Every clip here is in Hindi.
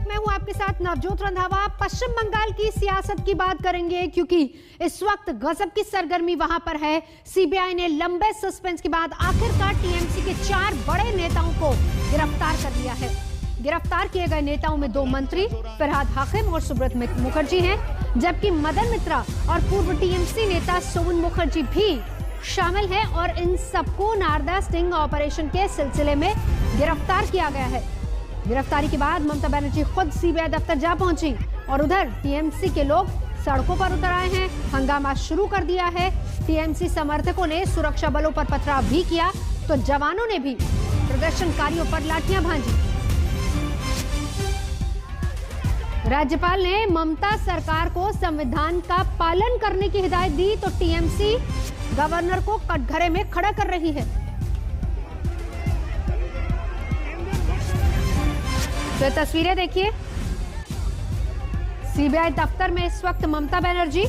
मैं हूं आपके साथ नवजोत रंधावा। पश्चिम बंगाल की सियासत की बात करेंगे क्योंकि इस वक्त गजब की सरगर्मी वहां पर है। सीबीआई ने लंबे सस्पेंस के बाद आखिरकार टीएमसी के 4 बड़े नेताओं को गिरफ्तार कर लिया है। गिरफ्तार किए गए नेताओं में 2 मंत्री फरहाद हाकिम और सुब्रत मुखर्जी हैं, जबकि मदन मित्रा और पूर्व टीएमसी नेता सोवन मुखर्जी भी शामिल हैं और इन सबको नारदा स्टिंग ऑपरेशन के सिलसिले में गिरफ्तार किया गया है। गिरफ्तारी के बाद ममता बनर्जी खुद सीबीआई दफ्तर जा पहुंची और उधर टीएमसी के लोग सड़कों पर उतर आए हैं। हंगामा शुरू कर दिया है। टीएमसी समर्थकों ने सुरक्षा बलों पर पथराव भी किया तो जवानों ने भी प्रदर्शनकारियों पर लाठियां भांजी। राज्यपाल ने ममता सरकार को संविधान का पालन करने की हिदायत दी तो टीएमसी गवर्नर को कटघरे में खड़ा कर रही है। तो तस्वीरें देखिए, सीबीआई दफ्तर में इस वक्त ममता बनर्जी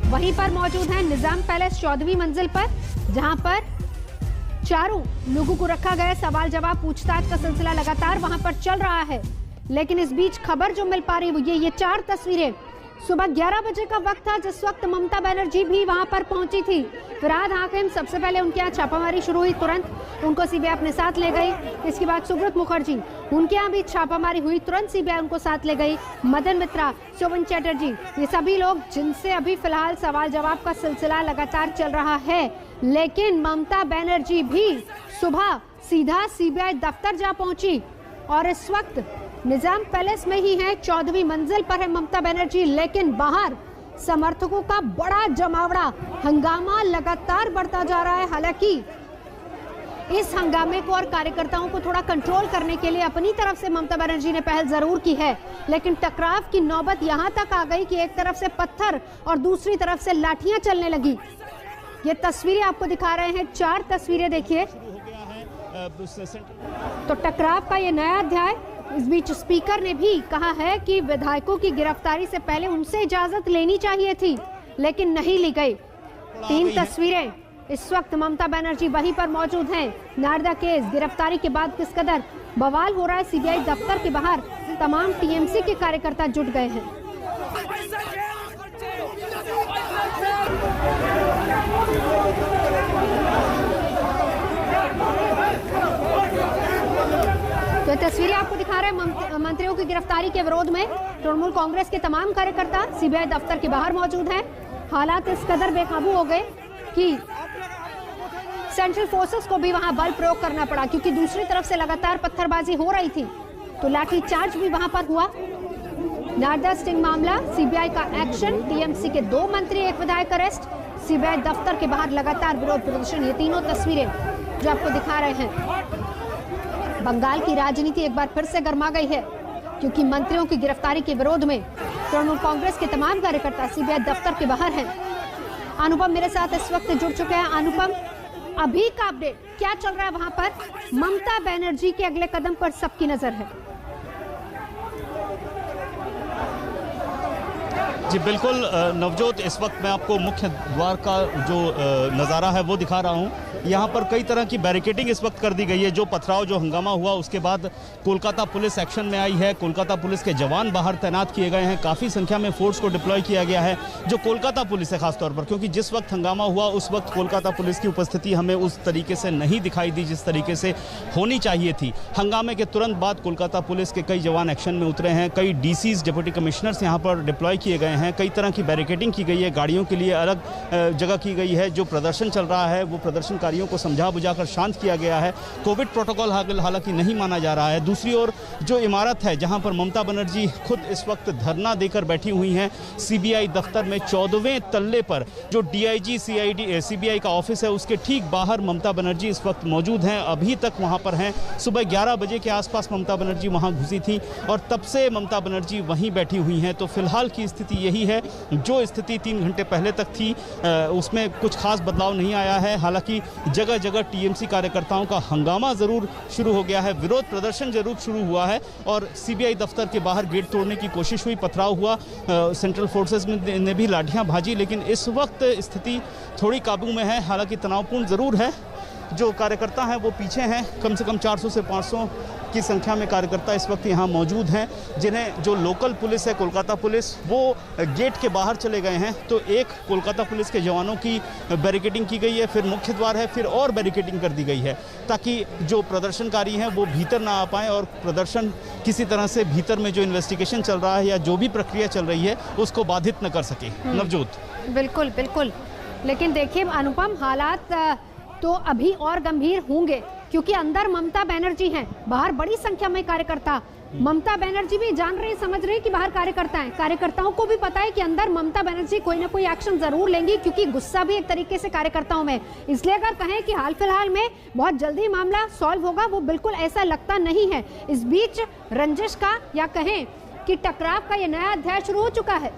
वहीं पर मौजूद हैं, निजाम पैलेस 14वीं मंजिल पर, जहां पर चारों लोगों को रखा गया। सवाल जवाब पूछताछ का सिलसिला लगातार वहां पर चल रहा है। लेकिन इस बीच खबर जो मिल पा रही है ये 4 तस्वीरें सुबह 11 बजे का वक्त था, जिस वक्त ममता बनर्जी भी वहां पर पहुंची थी। फरहाद हाकिम सबसे पहले उनके यहाँ छापामारी शुरू हुई, तुरंत उनको सीबीआई अपने साथ ले गई। इसके बाद सुब्रत मुखर्जी, उनके यहाँ भी छापामारी हुई, तुरंत सीबीआई उनको साथ ले गई। मदन मित्रा, सोवन चैटर्जी, ये सभी लोग जिनसे अभी फिलहाल सवाल जवाब का सिलसिला लगातार चल रहा है। लेकिन ममता बनर्जी भी सुबह सीधा सीबीआई दफ्तर जा पहुंची और इस वक्त निजाम पैलेस में ही है, 14वीं मंजिल पर है ममता बनर्जी। लेकिन बाहर समर्थकों का बड़ा जमावड़ा, हंगामा लगातार बढ़ता जा रहा है। हालांकि इस हंगामे को और कार्यकर्ताओं को थोड़ा कंट्रोल करने के लिए अपनी तरफ से ममता बनर्जी ने पहल जरूर की है, लेकिन टकराव की नौबत यहां तक आ गई कि एक तरफ से पत्थर और दूसरी तरफ से लाठियां चलने लगी। ये तस्वीरें आपको दिखा रहे हैं, 4 तस्वीरें देखिए। तो टकराव का ये नया अध्याय। इस बीच स्पीकर ने भी कहा है कि विधायकों की गिरफ्तारी से पहले उनसे इजाजत लेनी चाहिए थी, लेकिन नहीं ली गई। 3 तस्वीरें इस वक्त ममता बनर्जी वहीं पर मौजूद हैं। नारदा केस गिरफ्तारी के बाद किस कदर बवाल हो रहा है। सीबीआई दफ्तर के बाहर तमाम टीएमसी के कार्यकर्ता जुट गए हैं। तो तस्वीरें आपको दिखा रहे हैं मंत्रियों की गिरफ्तारी के विरोध में तृणमूल कांग्रेस के तमाम कार्यकर्ता सीबीआई दफ्तर के बाहर मौजूद हैं। हालात इस कदर बेकाबू हो गए कि सेंट्रल फोर्सेस को भी वहां बल प्रयोग करना पड़ा, क्योंकि दूसरी तरफ से लगातार पत्थरबाजी हो रही थी तो लाठी चार्ज भी वहां पर हुआ। नारदा स्टिंग मामला, सीबीआई का एक्शन, टीएमसी के 2 मंत्री, 1 विधायक अरेस्ट, सीबीआई दफ्तर के बाहर लगातार विरोध प्रदर्शन। ये तीनों तस्वीरें जो आपको दिखा रहे हैं। बंगाल की राजनीति एक बार फिर से गर्मा गई है, क्योंकि मंत्रियों की गिरफ्तारी के विरोध में तृणमूल कांग्रेस के तमाम कार्यकर्ता सीबीआई दफ्तर के बाहर हैं। अनुपम मेरे साथ इस वक्त जुड़ चुके हैं। अनुपम, अभी का अपडेट क्या चल रहा है वहां पर? ममता बनर्जी के अगले कदम पर सबकी नजर है। जी बिल्कुल नवजोत, इस वक्त मैं आपको मुख्य द्वार का जो नज़ारा है वो दिखा रहा हूँ। यहाँ पर कई तरह की बैरिकेडिंग इस वक्त कर दी गई है। जो पथराव, जो हंगामा हुआ उसके बाद कोलकाता पुलिस एक्शन में आई है। कोलकाता पुलिस के जवान बाहर तैनात किए गए हैं, काफ़ी संख्या में फोर्स को डिप्लॉय किया गया है। जो कोलकाता पुलिस है खासतौर पर, क्योंकि जिस वक्त हंगामा हुआ उस वक्त कोलकाता पुलिस की उपस्थिति हमें उस तरीके से नहीं दिखाई दी जिस तरीके से होनी चाहिए थी। हंगामे के तुरंत बाद कोलकाता पुलिस के कई जवान एक्शन में उतरे हैं, कई डीसीज, डिप्टी कमिश्नर्स यहाँ पर डिप्लॉय किए गए हैं। कई तरह की बैरिकेडिंग की गई है, गाड़ियों के लिए अलग जगह की गई है। जो प्रदर्शन चल रहा है वो प्रदर्शनकारियों को समझा बुझाकर शांत किया गया है। कोविड प्रोटोकॉल हालांकि नहीं माना जा रहा है। दूसरी ओर जो इमारत है जहां पर ममता बनर्जी खुद इस वक्त धरना देकर बैठी हुई हैं, सीबीआई दफ्तर में 14वें तल्ले पर जो डीआईजी सीबीआई का ऑफिस है उसके ठीक बाहर ममता बनर्जी इस वक्त मौजूद हैं, अभी तक वहां पर हैं। सुबह 11 बजे के आसपास ममता बनर्जी वहां घुसी थी और तब से ममता बनर्जी वहीं बैठी हुई हैं। तो फिलहाल की स्थिति यही है, जो स्थिति 3 घंटे पहले तक थी उसमें कुछ खास बदलाव नहीं आया है। हालांकि जगह जगह टीएमसी कार्यकर्ताओं का हंगामा जरूर शुरू हो गया है, विरोध प्रदर्शन जरूर शुरू हुआ है और सीबीआई दफ्तर के बाहर गेट तोड़ने की कोशिश हुई, पथराव हुआ, सेंट्रल फोर्सेस ने भी लाठियां भाजी। लेकिन इस वक्त स्थिति थोड़ी काबू में है, हालांकि तनावपूर्ण जरूर है। जो कार्यकर्ता हैं वो पीछे हैं। कम से कम 400 से 500 की संख्या में कार्यकर्ता इस वक्त यहाँ मौजूद हैं, जिन्हें जो लोकल पुलिस है, कोलकाता पुलिस, वो गेट के बाहर चले गए हैं। तो एक कोलकाता पुलिस के जवानों की बैरिकेडिंग की गई है, फिर मुख्य द्वार है, फिर और बैरिकेडिंग कर दी गई है ताकि जो प्रदर्शनकारी हैं वो भीतर ना आ पाएँ और प्रदर्शन किसी तरह से भीतर में जो इन्वेस्टिगेशन चल रहा है या जो भी प्रक्रिया चल रही है उसको बाधित न कर सके। नवजोत। बिल्कुल बिल्कुल, लेकिन देखिए अनुपम, हालात तो अभी और गंभीर होंगे क्योंकि अंदर ममता बनर्जी हैं, बाहर बड़ी संख्या में कार्यकर्ता। ममता बनर्जी भी जान रही, समझ रही कि बाहर कार्यकर्ता हैं। कार्यकर्ताओं को भी पता है कि अंदर ममता बनर्जी कोई ना कोई एक्शन जरूर लेंगी क्योंकि गुस्सा भी एक तरीके से कार्यकर्ताओं में। इसलिए अगर कहें कि हाल फिलहाल में बहुत जल्दी मामला सॉल्व होगा, वो बिल्कुल ऐसा लगता नहीं है। इस बीच रंजिश का या कहें कि टकराव का ये नया अध्याय शुरू हो चुका है।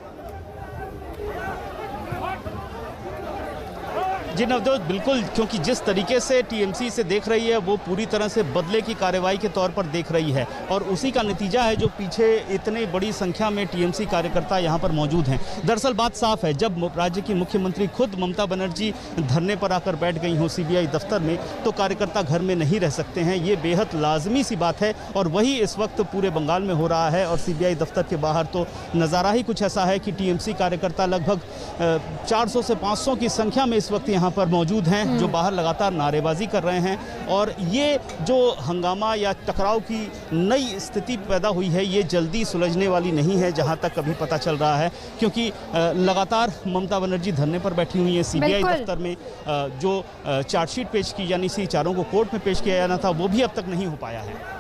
जी नवजोत, बिल्कुल, क्योंकि जिस तरीके से टीएमसी से देख रही है वो पूरी तरह से बदले की कार्रवाई के तौर पर देख रही है और उसी का नतीजा है जो पीछे इतनी बड़ी संख्या में टीएमसी कार्यकर्ता यहाँ पर मौजूद हैं। दरअसल बात साफ है, जब राज्य की मुख्यमंत्री खुद ममता बनर्जी धरने पर आकर बैठ गई हों सीबीआई दफ्तर में, तो कार्यकर्ता घर में नहीं रह सकते हैं। ये बेहद लाजमी सी बात है और वही इस वक्त पूरे बंगाल में हो रहा है। और सीबीआई दफ्तर के बाहर तो नज़ारा ही कुछ ऐसा है कि टीएमसी कार्यकर्ता लगभग 400 से 500 की संख्या में इस वक्त यहाँ पर मौजूद हैं, जो बाहर लगातार नारेबाजी कर रहे हैं। और ये जो हंगामा या टकराव की नई स्थिति पैदा हुई है, ये जल्दी सुलझने वाली नहीं है, जहां तक अभी पता चल रहा है, क्योंकि लगातार ममता बनर्जी धरने पर बैठी हुई है। सीबीआई दफ्तर में जो चार्जशीट पेश की जानी थी, चारों को कोर्ट में पेश किया जाना था, वो भी अब तक नहीं हो पाया है।